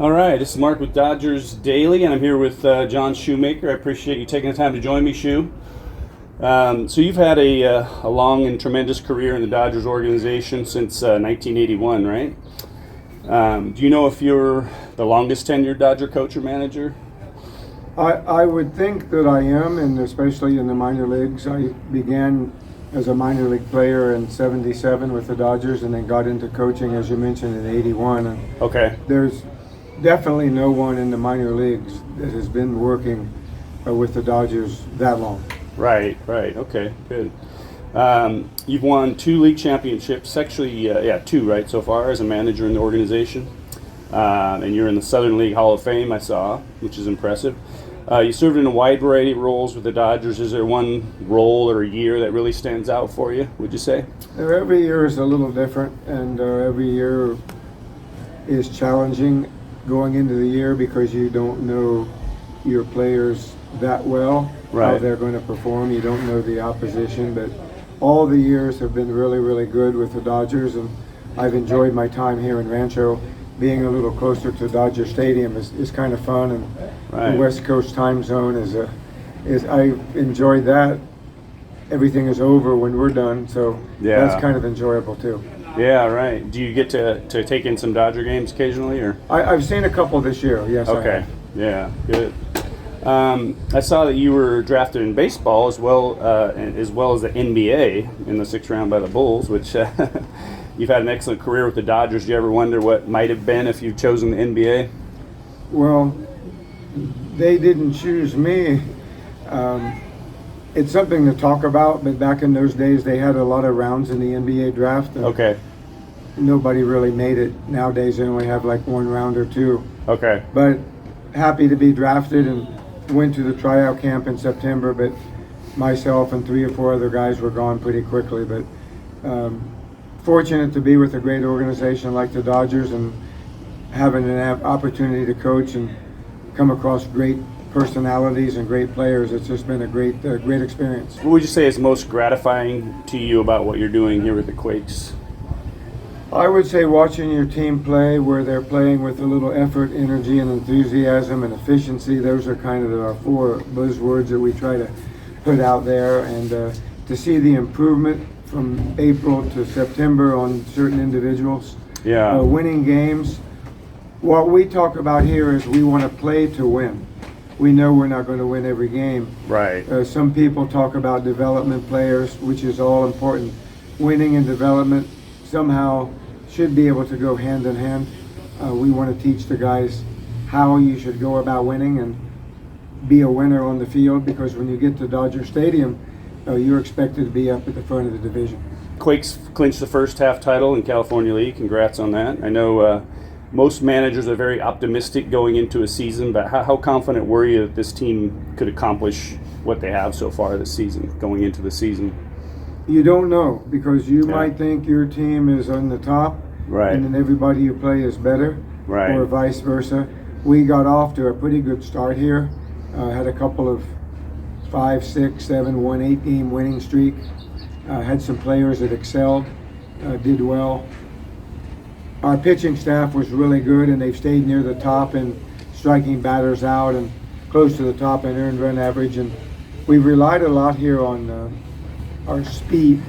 All right, this is Mark with Dodgers Daily, and I'm here with John Shoemaker. I appreciate you taking the time to join me, Shu. So you've had a long and tremendous career in the Dodgers organization since 1981, right? Do you know if you're the longest tenured Dodger coach or manager? I would think that I am, and especially in the minor leagues. I began as a minor league player in '77 with the Dodgers, and then got into coaching, as you mentioned, in '81. And Okay. there's definitely no one in the minor leagues that has been working with the Dodgers that long. Right. Okay, good. You've won 2 league championships, actually, two, right, so far as a manager in the organization. And you're in the Southern League Hall of Fame, I saw, which is impressive. You served in a wide variety of roles with the Dodgers. Is there one role or a year that really stands out for you, would you say? Every year is a little different, and every year is challenging going into the year because you don't know your players that well, how Right. they're going to perform. You don't know the opposition, but all the years have been really, really good with the Dodgers, and I've enjoyed my time here in Rancho. Being a little closer to Dodger Stadium is kind of fun, and Right. the West Coast time zone is I enjoyed that. Everything is over when we're done, so Yeah. that's kind of enjoyable too. Yeah, right. Do you get to take in some Dodger games occasionally, or? I've seen a couple this year, yes. I Okay. have. Yeah, good. I saw that you were drafted in baseball as well as the NBA in the 6th round by the Bulls, which you've had an excellent career with the Dodgers. Do you ever wonder what might have been if you'd chosen the NBA? Well, they didn't choose me. It's something to talk about, but back in those days they had a lot of rounds in the NBA draft. And Okay. nobody really made it. Nowadays they only have like 1 round or 2. Okay. But happy to be drafted, and went to the tryout camp in September, but myself and 3 or 4 other guys were gone pretty quickly. But fortunate to be with a great organization like the Dodgers, and having an opportunity to coach and come across great personalities and great players. It's just been a great experience. What would you say is most gratifying to you about what you're doing here with the Quakes? I would say watching your team play, where they're playing with a little effort, energy, and enthusiasm and efficiency. Those are kind of our 4 buzzwords that we try to put out there, and to see the improvement from April to September on certain individuals. Yeah. Winning games. What we talk about here is we want to play to win. We know we're not going to win every game. Right. Some people talk about development players, which is all important. Winning and development somehow should be able to go hand in hand. We want to teach the guys how you should go about winning and be a winner on the field, because when you get to Dodger Stadium, you're expected to be up at the front of the division. Quakes clinched the first half title in California League. Congrats on that. I know most managers are very optimistic going into a season, but how confident were you that this team could accomplish what they have so far this season, going into the season? You don't know, because you might think your team is on the top, Right. and then everybody you play is better, Right. or vice versa. We got off to a pretty good start here. Had a couple of 5, 6, 7, 1, 8 game winning streak. Had some players that excelled, did well. Our pitching staff was really good, and they've stayed near the top in striking batters out and close to the top in earned run average. And we've relied a lot here on our speed,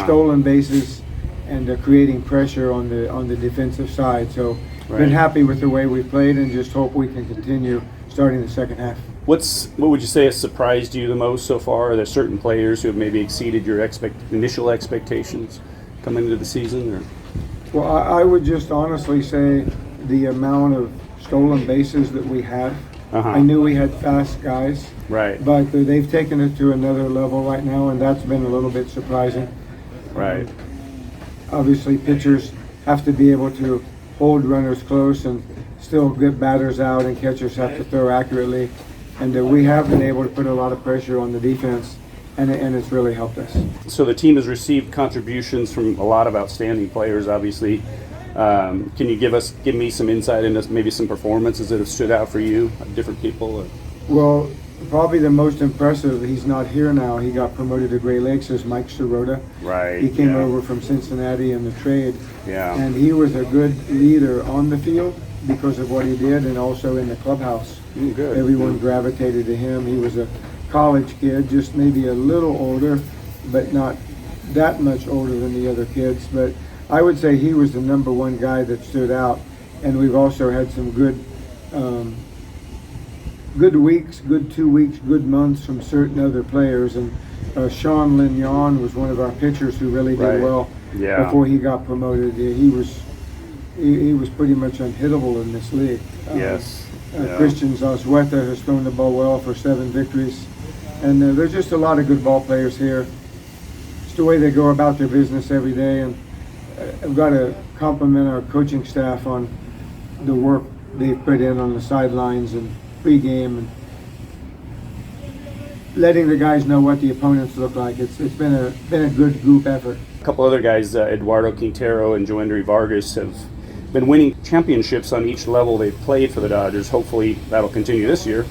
stolen bases, and creating pressure on the defensive side. So been happy with the way we played, and just hope we can continue starting the second half. What would you say has surprised you the most so far? Are there certain players who have maybe exceeded your initial expectations coming into the season? Or? Well, I would just honestly say the amount of stolen bases that we have. I knew we had fast guys, Right. but they've taken it to another level right now, and that's been a little bit surprising. Right. Obviously, pitchers have to be able to hold runners close and still get batters out, and catchers have to throw accurately. And we have been able to put a lot of pressure on the defense, and it's really helped us. So the team has received contributions from a lot of outstanding players, obviously. Can you give me some insight into maybe some performances that have stood out for you, different people? Well, probably the most impressive, he's not here now, he got promoted to Great Lakes, is Mike Sirota. Right. He came over from Cincinnati in the trade. Yeah. And he was a good leader on the field, because of what he did, and also in the clubhouse. Good. Everyone gravitated to him. He was a college kid, just maybe a little older, but not that much older than the other kids. But I would say he was the number one guy that stood out. And we've also had some good weeks, good 2 weeks, good months from certain other players. And Sean Lignon was one of our pitchers who really did well before he got promoted. He was pretty much unhittable in this league. Yes. Christian Zueta has thrown the ball well for 7 victories. And there's just a lot of good ball players here. It's the way they go about their business every day. And I've got to compliment our coaching staff on the work they've put in on the sidelines and pregame and letting the guys know what the opponents look like. It's been a good group effort. A couple other guys, Eduardo Quintero and Joendry Vargas, have been winning championships on each level they've played for the Dodgers. Hopefully that'll continue this year.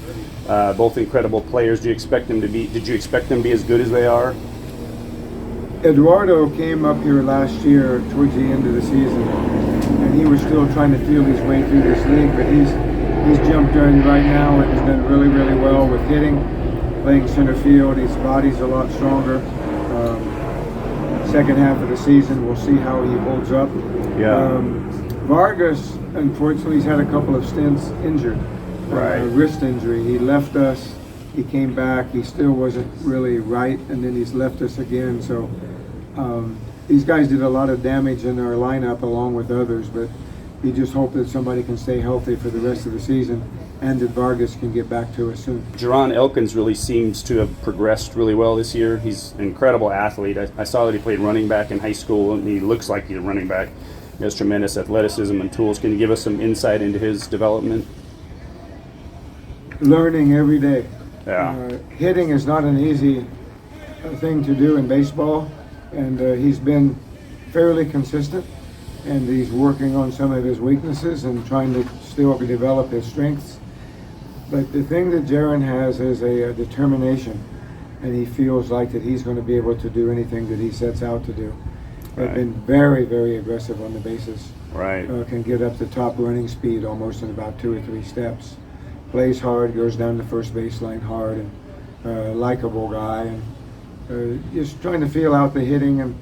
Both incredible players. Did you expect them to be as good as they are? Eduardo came up here last year towards the end of the season, and he was still trying to feel his way through this league, but he's jumped in right now and has done really, really well with hitting, playing center field. His body's a lot stronger. Second half of the season, we'll see how he holds up. Vargas, unfortunately, he's had a couple of stints injured. Wrist injury. He left us. He came back. He still wasn't really right, and then he's left us again. So these guys did a lot of damage in our lineup along with others, but we just hope that somebody can stay healthy for the rest of the season and that Vargas can get back to us soon. Jerron Elkins really seems to have progressed really well this year. He's an incredible athlete. I saw that he played running back in high school, and he looks like he's a running back. He has tremendous athleticism and tools. Can you give us some insight into his development? Learning every day. Yeah. Hitting is not an easy thing to do in baseball, and he's been fairly consistent, and he's working on some of his weaknesses and trying to still develop his strengths. But the thing that Jaron has is a determination, and he feels like that he's going to be able to do anything that he sets out to do. They've been very, very aggressive on the bases. Can get up to top running speed almost in about 2 or 3 steps. Plays hard, goes down the first baseline hard, and likable guy, and just trying to feel out the hitting. And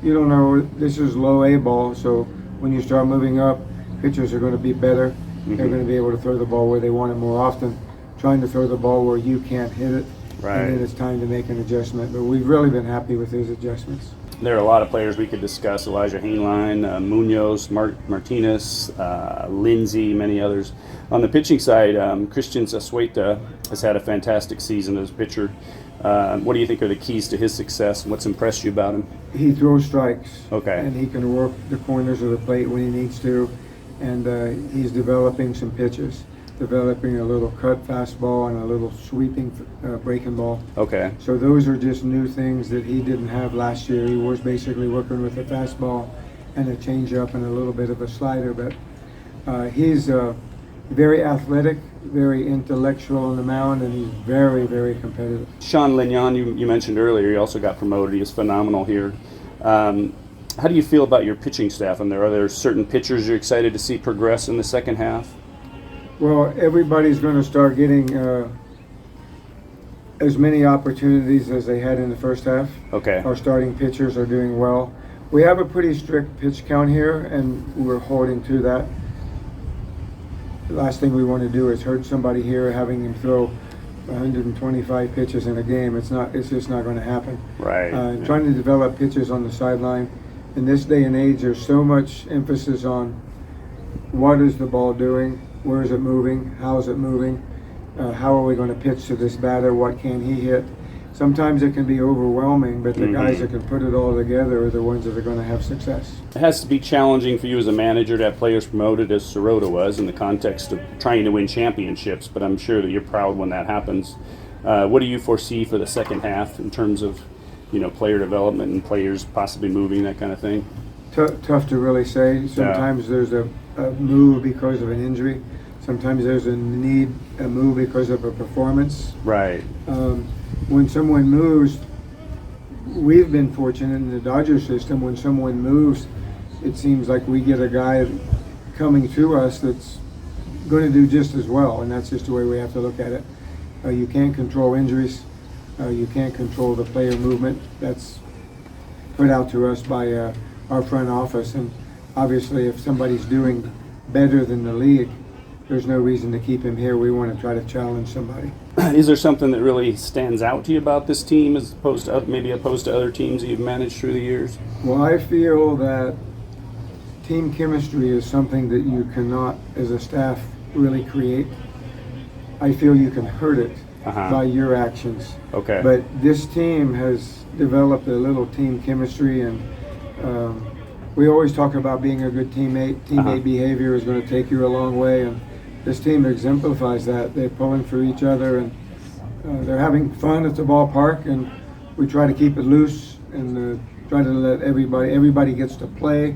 you don't know, this is low A ball, so when you start moving up, pitchers are going to be better. They're going to be able to throw the ball where they want it more often. Trying to throw the ball where you can't hit it, and then it's time to make an adjustment. But we've really been happy with his adjustments. There are a lot of players we could discuss: Elijah Hainline, Munoz, Martinez, Lindsay, many others. On the pitching side, Christian Zueta has had a fantastic season as a pitcher. What do you think are the keys to his success, and what's impressed you about him? He throws strikes. Okay. And he can work the corners of the plate when he needs to, and he's developing some pitches. Developing a little cut fastball and a little sweeping breaking ball. Okay. So those are just new things that he didn't have last year. He was basically working with a fastball and a changeup and a little bit of a slider, but he's very athletic, very intellectual on the mound, and he's very, very competitive. Sean Lignon, you mentioned earlier, he also got promoted. He was phenomenal here. How do you feel about your pitching staff? And are there certain pitchers you're excited to see progress in the second half? Well, everybody's going to start getting as many opportunities as they had in the first half. Okay. Our starting pitchers are doing well. We have a pretty strict pitch count here, and we're holding to that. The last thing we want to do is hurt somebody here, having them throw 125 pitches in a game. It's just not going to happen. Right. Trying to develop pitches on the sideline. In this day and age, there's so much emphasis on what is the ball doing, where is it moving, how is it moving, how are we going to pitch to this batter, what can he hit. Sometimes it can be overwhelming, but the guys that can put it all together are the ones that are going to have success. It has to be challenging for you as a manager to have players promoted, as Sirota was, in the context of trying to win championships, but I'm sure that you're proud when that happens. What do you foresee for the second half in terms of player development and players possibly moving, that kind of thing? Tough to really say. Sometimes there's a move because of an injury. Sometimes there's a move because of a performance. Right. When someone moves, we've been fortunate in the Dodger system. When someone moves, it seems like we get a guy coming to us that's going to do just as well, and that's just the way we have to look at it. You can't control injuries. You can't control the player movement. That's put out to us by our front office, and obviously if somebody's doing better than the league, there's no reason to keep him here. We want to try to challenge somebody. Is there something that really stands out to you about this team as opposed to other teams that you've managed through the years? Well, I feel that team chemistry is something that you cannot, as a staff, really create. I feel you can hurt it by your actions. Okay. But this team has developed a little team chemistry, and we always talk about being a good teammate. Teammate behavior is going to take you a long way, and this team exemplifies that. They're pulling for each other, and they're having fun at the ballpark, and we try to keep it loose and try to let everybody gets to play.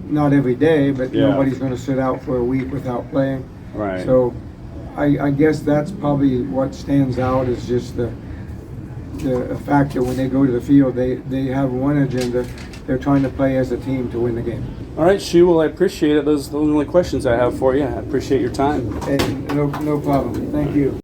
Not every day, but nobody's going to sit out for a week without playing. Right. So I guess that's probably what stands out, is just the fact that when they go to the field, they have one agenda. They're trying to play as a team to win the game. All right, Shu, well, I appreciate it. Those are the only questions I have for you. I appreciate your time. And no problem. Thank you.